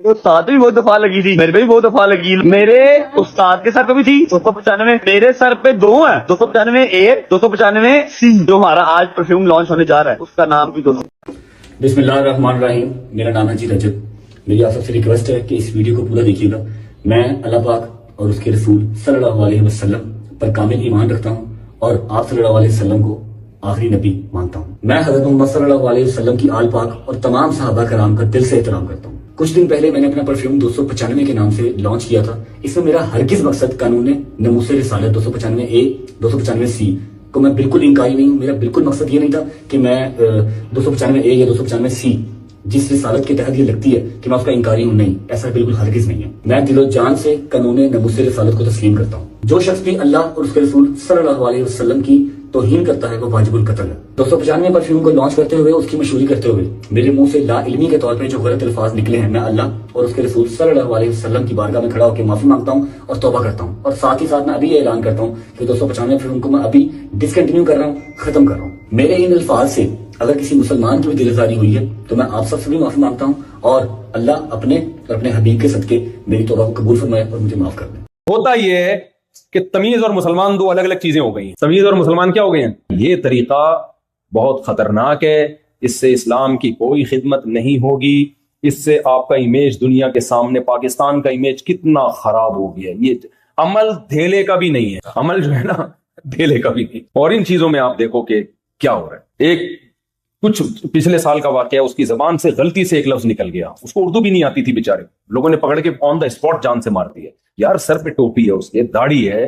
استاد بھی بہت دفعہ لگی تھی، میرے پہ بھی بہت دفعہ لگی، میرے استاد کے سر پہ بھی تھی 295، میرے سر پہ دو ہیں 295A 295C، جو ہمارا آج پرفیوم لانچ ہونے جا رہا ہے اس کا نام بھی بسم اللہ الرحمن الرحیم۔ میرا نام ہے رجب۔ میری آپ سب سے ریکویسٹ ہے کہ اس ویڈیو کو پورا دیکھیے گا۔ میں اللہ پاک اور اس کے رسول صلی اللہ علیہ وسلم پر کامل ایمان رکھتا ہوں اور آپ صلی اللہ علیہ وسلم کو آخری نبی مانتا ہوں۔ میں حضرت محمد صلی اللہ علیہ وسلم کی آل پاک اور تمام صحابہ کرام کا دل سے احترام کرتا ہوں۔ کچھ دن پہلے میں نے اپنا پرفیوم 295 کے نام سے لانچ کیا تھا۔ اس میں میرا ہرگز مقصد قانون ناموس رسالت 295A 295C کو میں بالکل انکاری نہیں ہوں۔ میرا بالکل مقصد یہ نہیں تھا کہ میں 295A یا 295C جس رسالت کے تحت یہ لگتی ہے کہ میں اس کا انکاری ہوں، نہیں، ایسا بالکل ہرگز نہیں ہے۔ میں دل و جان سے قانون ناموس رسالت کو تسلیم کرتا ہوں۔ جو شخص بھی اللہ اور اس کے رسول صلی اللہ علیہ وسلم کی توہین کرتا ہے وہ واجب القتل ہے۔ 295 پرفیوم کو لانچ کرتے ہوئے، اس کی مشہوری کرتے ہوئے میرے منہ سے لا علمی کے طور پر جو غلط الفاظ نکلے ہیں، میں اللہ اور اس کے رسول صلی اللہ علیہ وسلم کی بارگاہ میں کھڑا ہو کے معافی مانگتا ہوں اور توبہ کرتا ہوں، اور ساتھ ہی ساتھ میں ابھی یہ اعلان کرتا ہوں کہ 295 پرفیوم کو میں ابھی ڈسکنٹینیو کر رہا ہوں، ختم کر رہا ہوں۔ میرے ان الفاظ سے اگر کسی مسلمان کی بھی دل آزاری ہوئی ہے تو میں آپ سب سے بھی معافی مانگتا ہوں، اور اللہ اپنے اور اپنے حبیب کے صدقے میری توبہ کو قبول فرمائے اور مجھے معاف کر دیں۔ ہوتا یہ ہے کہ تمیز اور مسلمان دو الگ الگ چیزیں ہو گئی ہیں۔ تمیز اور مسلمان کیا ہو گئے ہیں؟ یہ طریقہ بہت خطرناک ہے، اس سے اسلام کی کوئی خدمت نہیں ہوگی، اس سے آپ کا امیج دنیا کے سامنے، پاکستان کا امیج کتنا خراب ہو گیا ہے۔ یہ عمل دھیلے کا بھی نہیں ہے، عمل جو ہے نا دھیلے کا بھی نہیں۔ اور ان چیزوں میں آپ دیکھو کہ کیا ہو رہا ہے۔ ایک کچھ پچھلے سال کا واقعہ، اس کی زبان سے غلطی سے ایک لفظ نکل گیا، اس کو اردو بھی نہیں آتی تھی، بیچارے لوگوں نے پکڑ کے آن دا اسپاٹ جان سے مار دیا۔ یار سر پہ ٹوپی ہے، اس کے داڑھی ہے،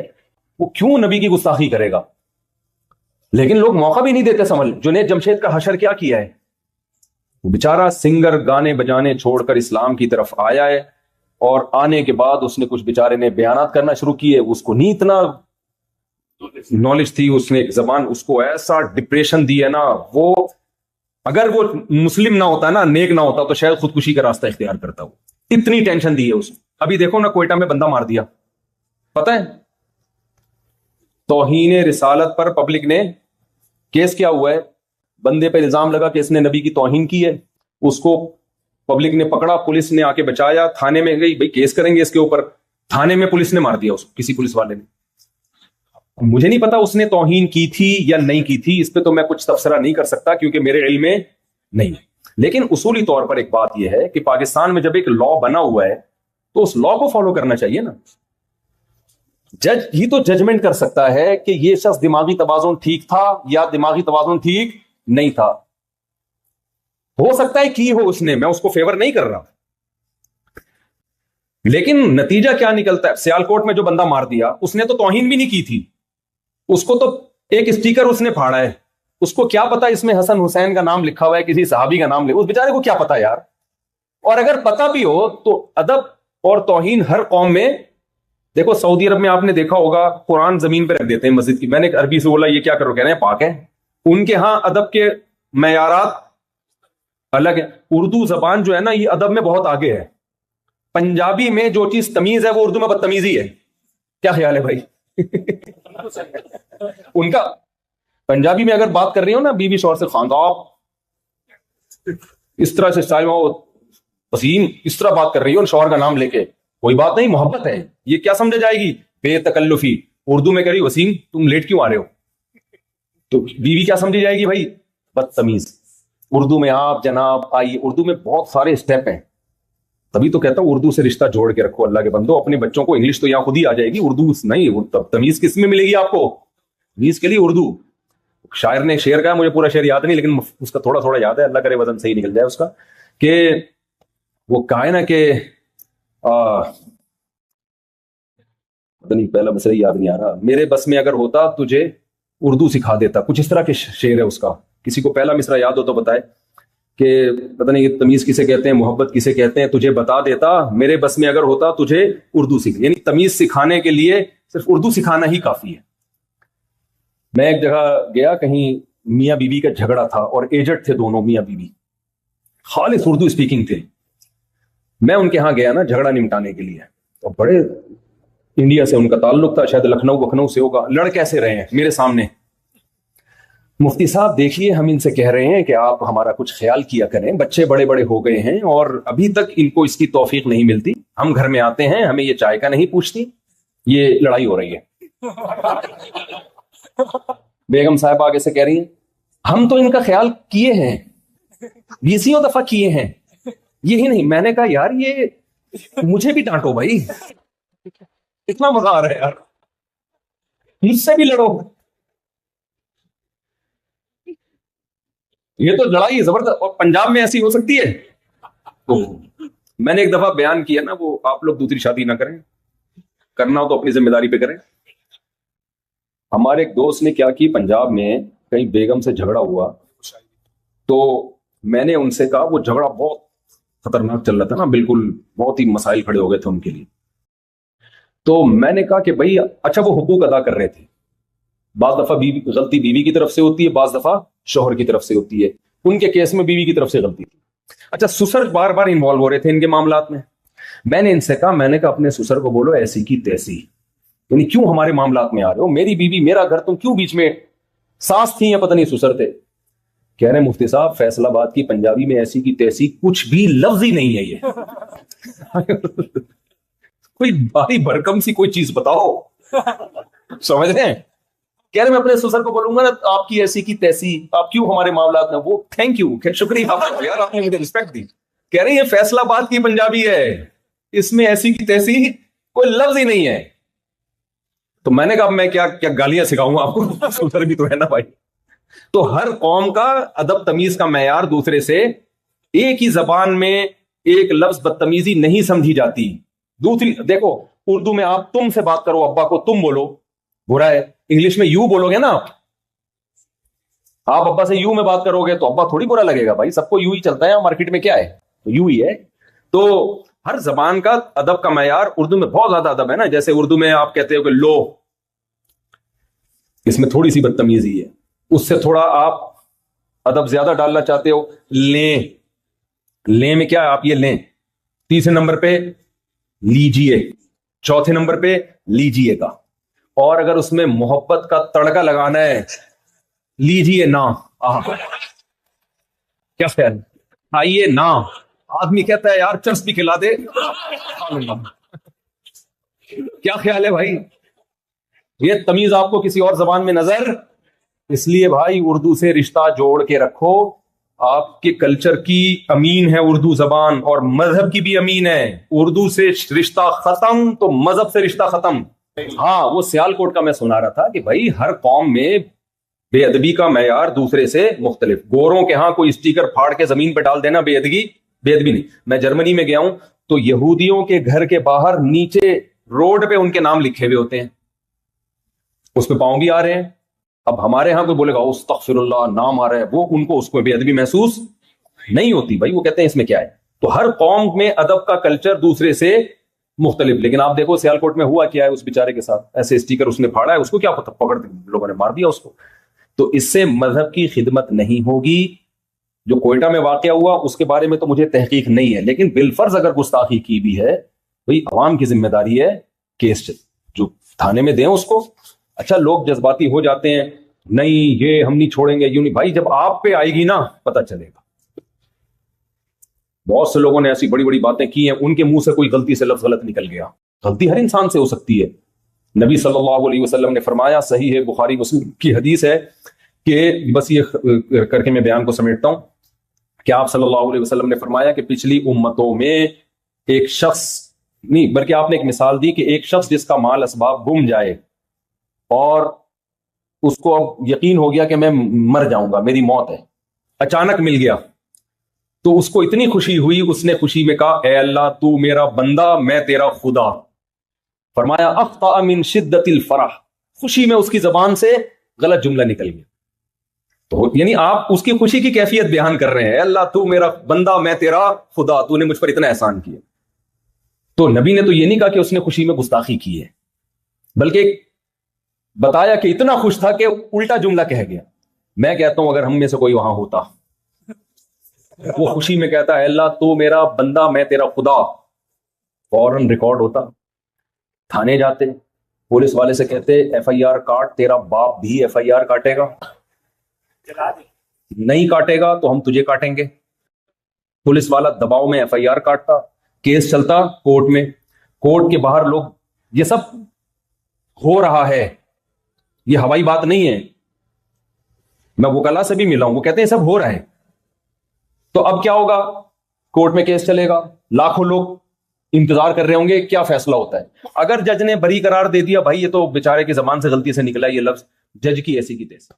وہ کیوں نبی کی گستاخی کرے گا؟ لیکن لوگ موقع بھی نہیں دیتے سمجھ۔ جنید جمشید کا حشر کیا کیا ہے؟ وہ بیچارہ سنگر گانے بجانے چھوڑ کر اسلام کی طرف آیا ہے، اور آنے کے بعد اس نے کچھ بیچارے نے بیانات کرنا شروع کیے، اس کو نہیں اتنا نالج تھی، اس نے ایک زبان اس کو ایسا ڈپریشن دی ہے نا، وہ اگر وہ مسلم نہ ہوتا نا، نیک نہ ہوتا، تو شاید خودکشی کا راستہ اختیار کرتا ہو۔ اتنی ٹینشن دی ہے اس نے۔ ابھی دیکھو نا، کوئٹہ میں بندہ مار دیا، پتہ ہے؟ توہین رسالت پر پبلک نے کیس کیا ہوا ہے، بندے پہ الزام لگا کہ اس نے نبی کی توہین کی ہے، اس کو پبلک نے پکڑا، پولیس نے آ کے بچایا، تھانے میں گئی، بھئی کیس کریں گے اس کے اوپر، تھانے میں پولیس نے مار دیا اس کو، کسی پولیس والے نے۔ مجھے نہیں پتا اس نے توہین کی تھی یا نہیں کی تھی، اس پہ تو میں کچھ تبصرہ نہیں کر سکتا کیونکہ میرے علم میں نہیں ہے۔ لیکن اصولی طور پر ایک بات یہ ہے کہ پاکستان میں جب ایک لا بنا ہوا ہے تو اس لا کو فالو کرنا چاہیے نا۔ جج ہی تو ججمنٹ کر سکتا ہے کہ یہ شخص دماغی توازن ٹھیک تھا یا دماغی توازن ٹھیک نہیں تھا۔ ہو سکتا ہے کی ہو اس نے، میں اس کو فیور نہیں کر رہا، لیکن نتیجہ کیا نکلتا ہے؟ سیالکوٹ میں جو بندہ مار دیا، اس نے تو توہین بھی نہیں کی تھی، اس کو تو ایک اسٹیکر اس نے پھاڑا ہے، اس کو کیا پتا اس میں حسن حسین کا نام لکھا ہوا ہے، کسی صحابی کا نام لکھا، اس بیچارے کو کیا پتا یار۔ اور اگر پتا بھی ہو تو ادب اور توہین ہر قوم میں، دیکھو سعودی عرب میں آپ نے دیکھا ہوگا قرآن زمین پہ رکھ دیتے ہیں مسجد کی۔ میں نے عربی سے بولا یہ کیا کرو، کہہ رہے ہیں پاک ہے۔ ان کے ہاں ادب کے معیارات الگ ہیں۔ اردو زبان جو ہے نا یہ ادب میں بہت آگے ہے۔ پنجابی میں جو چیز تمیز ہے وہ اردو میں بدتمیزی ہے۔ کیا خیال ہے بھائی؟ ان کا پنجابی میں اگر بات کر رہی ہو نا بیوی شوہر سے، خاندان اس طرح سے اسٹائل میں وسیم اس طرح بات کر رہی ہو شوہر کا نام لے کے، کوئی بات نہیں، محبت ہے، یہ کیا سمجھا جائے گی؟ بے تکلفی۔ اردو میں کہہ رہی وسیم تم لیٹ کیوں آ رہے ہو، تو بیوی کیا سمجھی جائے گی؟ بھائی بدتمیز۔ اردو میں آپ جناب آئیے، اردو میں بہت سارے اسٹیپ ہیں، تبھی تو کہتا ہوں اردو سے رشتہ جوڑ کے رکھو اللہ کے بندو۔ اپنے بچوں کو انگلش تو یہاں خود ہی آ جائے گی، اردو نہیں، تمیز کس میں ملے گی آپ کو؟ تمیز کے لیے اردو۔ شاعر نے شعر کہا، مجھے پورا شعر یاد نہیں لیکن اس کا تھوڑا تھوڑا یاد ہے، اللہ کرے وزن صحیح نکل جائے اس کا، کہ وہ کہا ہے نا کہ پتہ نہیں پہلا مسئلہ یاد نہیں آ رہا، میرے بس میں اگر ہوتا تجھے اردو سکھا دیتا، کچھ اس طرح کے شعر ہے اس کا۔ کسی کو پہلا مصرع یاد ہو تو بتائے کہ پتہ نہیں تمیز کسے کہتے ہیں، محبت کسے کہتے ہیں، تجھے بتا دیتا، میرے بس میں اگر ہوتا تجھے اردو سکھ، یعنی تمیز سکھانے کے لیے صرف اردو سکھانا ہی کافی ہے۔ میں ایک جگہ گیا، کہیں میاں بیوی کا جھگڑا تھا اور ایجڈ تھے دونوں میاں بیوی، خالص اردو اسپیکنگ تھے۔ میں ان کے ہاں گیا نا جھگڑا نمٹانے کے لیے، تو بڑے انڈیا سے ان کا تعلق تھا، شاید لکھنؤ سے ہوگا، لڑ کیسے رہے ہیں میرے سامنے، مفتی صاحب دیکھیے، ہم ان سے کہہ رہے ہیں کہ آپ ہمارا کچھ خیال کیا کریں، بچے بڑے بڑے ہو گئے ہیں اور ابھی تک ان کو اس کی توفیق نہیں ملتی. ہم گھر میں آتے ہیں، ہمیں یہ چائے کا نہیں پوچھتی. یہ لڑائی ہو رہی ہے. بیگم صاحب آگے سے کہہ رہی ہیں ہم تو ان کا خیال کیے ہیں، 20 دفعہ کیے ہیں، یہی نہیں. میں نے کہا یار یہ مجھے بھی ڈانٹو بھائی، اتنا مزہ آ رہا ہے یار، مجھ سے بھی لڑو. یہ تو لڑائی زبردست، اور پنجاب میں ایسی ہو سکتی ہے. تو میں نے ایک دفعہ بیان کیا نا، وہ آپ لوگ دوسری شادی نہ کریں، کرنا ہو تو اپنی ذمہ داری پہ کریں. ہمارے ایک دوست نے کیا کی، پنجاب میں کہیں بیگم سے جھگڑا ہوا، تو میں نے ان سے کہا، وہ جھگڑا بہت خطرناک چل رہا تھا نا، بالکل بہت ہی مسائل کھڑے ہو گئے تھے ان کے لیے. تو میں نے کہا کہ بھائی اچھا وہ حقوق ادا کر رہے تھے، بعض دفعہ غلطی بیوی کی طرف سے ہوتی ہے، بعض دفعہ شوہر کی طرف سے ہوتی ہے. ان کے کیس میں بیوی کی طرف سے غلطی تھی. اچھا سسر بار بار انوالو ہو رہے تھے ان کے معاملات میں. میں نے ان سے کہا، میں نے کہا اپنے سسر کو بولو ایسی کی تیسی، یعنی کیوں ہمارے معاملات میں آ رہے ہو، میری بیوی میرا گھر، تم کیوں بیچ میں؟ ساس تھی یا پتہ نہیں سسر تھے. کہہ رہے مفتی صاحب فیصل آباد کی پنجابی میں ایسی کی تیسی کچھ بھی لفظ ہی نہیں ہے. یہ کوئی بھاری بھرکم سی کوئی چیز بتاؤ، سمجھ رہے ہیں. کہہ رہے میں اپنے سسر کو بولوں گا نا آپ کی ایسی کی تیسی، آپ کیوں ہمارے معاملات میں. وہ تھینک یو، شکریہ یار، آپ نے مجھے رسپیکٹ دی. کہہ رہے ہیں یہ فیصل آباد کی پنجابی ہے، اس میں ایسی کی تیسی کوئی لفظ ہی نہیں ہے. تو میں نے کہا میں کیا گالیاں سکھاؤں آپ کو، سسر بھی تو ہے نا بھائی. تو ہر قوم کا ادب تمیز کا معیار دوسرے سے، ایک ہی زبان میں ایک لفظ بدتمیزی نہیں سمجھی جاتی. دوسری دیکھو، اردو میں آپ تم سے بات کرو، ابا کو تم بولو، برا ہے. انگلش میں یو بولو گے نا، آپ ابا سے یو میں بات کرو گے تو ابا تھوڑی برا لگے گا بھائی، سب کو یو ہی چلتا ہے، مارکیٹ میں کیا ہے تو یو ہی ہے. تو ہر زبان کا ادب کا معیار، اردو میں بہت زیادہ ادب ہے نا. جیسے اردو میں آپ کہتے ہو کہ لو، اس میں تھوڑی سی بدتمیزی ہے. اس سے تھوڑا آپ ادب زیادہ ڈالنا چاہتے ہو، لیں. لیں میں کیا ہے، آپ یہ لیں. تیسرے نمبر پہ لیجیے، چوتھے نمبر پہ لیجیے گا. اور اگر اس میں محبت کا تڑکا لگانا ہے، لیجیے نا. کیا خیال، آئیے نا. آدمی کہتا ہے یار چرس بھی کھلا دے، کیا خیال ہے بھائی. یہ تمیز آپ کو کسی اور زبان میں نظر، اس لیے بھائی اردو سے رشتہ جوڑ کے رکھو. آپ کے کلچر کی امین ہے اردو زبان، اور مذہب کی بھی امین ہے. اردو سے رشتہ ختم تو مذہب سے رشتہ ختم. ہاں وہ سیال کوٹ کا میں سنا رہا تھا کہ بھائی ہر قوم میں بے ادبی کا معیار دوسرے سے مختلف. گوروں کے ہاں کوئی اسٹیکر پھاڑ کے زمین پہ ڈال دینا بے ادبی نہیں. میں جرمنی میں گیا ہوں تو یہودیوں کے گھر کے باہر نیچے روڈ پہ ان کے نام لکھے ہوئے ہوتے ہیں، اس پہ پاؤں بھی آ رہے ہیں. اب ہمارے ہاں کوئی بولے گا استغفر اللہ، نام آ رہا ہے، وہ ان کو اس کو بے ادبی محسوس نہیں ہوتی بھائی. وہ کہتے ہیں اس میں کیا ہے. تو ہر قوم میں ادب کا کلچر دوسرے سے مختلف. لیکن آپ دیکھو سیالکوٹ میں ہوا کیا ہے اس بیچارے کے ساتھ، ایسے اسٹیکر اس نے پھاڑا ہے، اس کو کیا پتہ، پکڑ لوگوں نے مار دیا اس کو. تو اس سے مذہب کی خدمت نہیں ہوگی. جو کوئٹہ میں واقعہ ہوا اس کے بارے میں تو مجھے تحقیق نہیں ہے، لیکن بالفرض اگر گستاخی کی بھی ہے، بھئی عوام کی ذمہ داری ہے کیس جو تھانے میں دیں اس کو. اچھا لوگ جذباتی ہو جاتے ہیں، نہیں یہ ہم نہیں چھوڑیں گے، یوں نہیں. بھائی جب آپ پہ آئے گی نا پتہ چلے گا. بہت سے لوگوں نے ایسی بڑی بڑی باتیں کی ہیں، ان کے منہ سے کوئی غلطی سے لفظ غلط نکل گیا. غلطی ہر انسان سے ہو سکتی ہے. نبی صلی اللہ علیہ وسلم نے فرمایا، صحیح ہے بخاری مسلم کی حدیث ہے، کہ بس یہ کر کے میں بیان کو سمیٹتا ہوں کہ آپ صلی اللہ علیہ وسلم نے فرمایا کہ پچھلی امتوں میں ایک شخص نہیں، بلکہ آپ نے ایک مثال دی کہ ایک شخص جس کا مال اسباب گم جائے اور اس کو اب یقین ہو گیا کہ میں مر جاؤں گا، میری موت ہے، اچانک مل گیا، تو اس کو اتنی خوشی ہوئی، اس نے خوشی میں کہا اے اللہ تو میرا بندہ، میں تیرا خدا. فرمایا اخطأ من شدت الفرح، خوشی میں اس کی زبان سے غلط جملہ نکل گیا. تو یعنی آپ اس کی خوشی کی کیفیت بیان کر رہے ہیں، اے اللہ تو میرا بندہ، میں تیرا خدا، تو نے مجھ پر اتنا احسان کیا. تو نبی نے تو یہ نہیں کہا کہ اس نے خوشی میں گستاخی کی ہے، بلکہ بتایا کہ اتنا خوش تھا کہ الٹا جملہ کہہ گیا. میں کہتا ہوں اگر ہم میں سے کوئی وہاں ہوتا، وہ خوشی میں کہتا ہے اللہ تو میرا بندہ، میں تیرا خدا، فوراً ریکارڈ ہوتا، تھانے جاتے، پولیس والے سے کہتے ایف آئی آر کاٹ، تیرا باپ بھی ایف آئی آر کاٹے گا. نہیں کاٹے گا تو ہم تجھے کاٹیں گے. پولیس والا دباؤ میں FIR کاٹتا, کیس چلتا کورٹ میں, کورٹ کے باہر لوگ, یہ سب ہو رہا ہے, یہ ہوائی بات نہیں ہے. میں وکلا سے بھی ملا ہوں, وہ کہتے ہیں سب ہو رہا ہے. تو اب کیا ہوگا, کورٹ میں کیس چلے گا, لاکھوں لوگ انتظار کر رہے ہوں گے کیا فیصلہ ہوتا ہے. اگر جج نے بری قرار دے دیا, بھائی یہ تو بیچارے کی زبان سے غلطی سے نکلا یہ لفظ, جج کی ایسی کی تیسی.